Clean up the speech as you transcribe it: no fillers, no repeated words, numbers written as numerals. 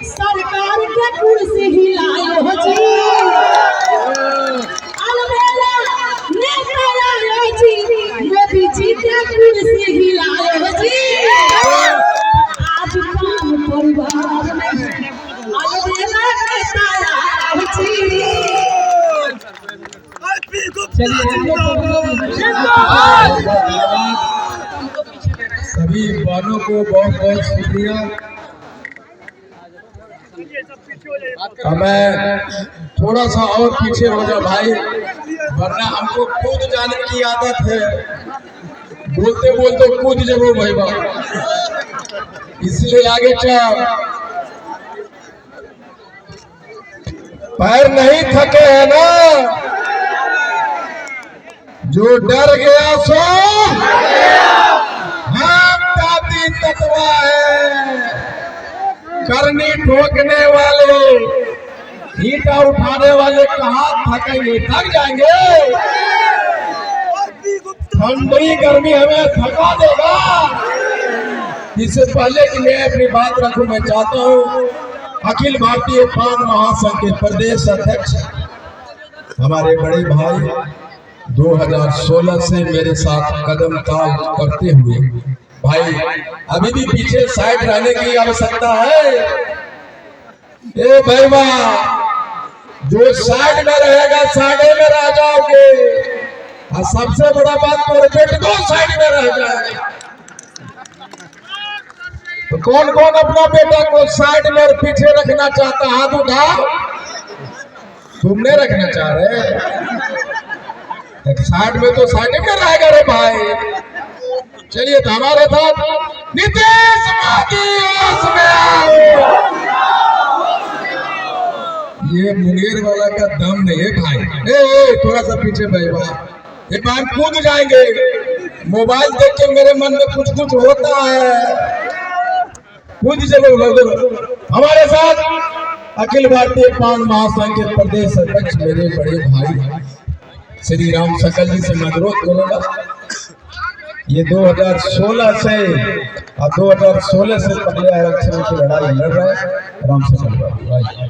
सरकार के कुर्सी हिलायो जी अलबेला नेता आयो जी मोदी जी के कुर्सी हिलायो जी आज काम परिवार में अलबेला नेता आयो जी। सभी वालों को बहुत बहुत शुक्रिया। मैं थोड़ा सा और पीछे हो जा भाई, वरना हमको कूद जाने की आदत है, बोलते बोलते कूद जरूर भाई बाप, इसलिए आगे चल। पैर नहीं थके है ना, जो डर गया सो हम ताती तत्वा है, करनी ठोकने वाले ईटा उठाने वाले कहाँ थकेंगे, थक जाएंगे। ठंडी गर्मी हमें थका देगा। इससे पहले कि मैं अपनी बात रखूं, मैं चाहता हूं अखिल भारतीय पान महासंघ के प्रदेश अध्यक्ष हमारे बड़े भाई 2016 से मेरे साथ कदम ताल करते हुए भाई, अभी भी पीछे साइड रहने की आवश्यकता है। ए भाईवा, जो साइड में रहेगा साइड में रह जाओगे, और सबसे बड़ा बात मेरे बेटे को साइड में रह जाएगा। तो कौन कौन अपना बेटा को साइड में और पीछे रखना चाहता, हाथ उठाओ। तुमने रखना चाह रहे, साइड में तो साइड में रहेगा रे भाई। चलिए तो हमारे साथ नीतीश ये मुंगेर वाला का दम नहीं है भाई। ए, थोड़ा सा पीछे भाई बात, एक बार कूद जाएंगे। मोबाइल देख के मेरे मन में कुछ कुछ होता है, कूद चलो। हमारे साथ अखिल भारतीय पान महासंघ के प्रदेश अध्यक्ष मेरे बड़े भाई श्री राम सकल जी से मैं अनुरोध करूंगा। ये 2016 से पहले आरक्षण की लड़ाई लड़ रहे हैं राम सकल भाई।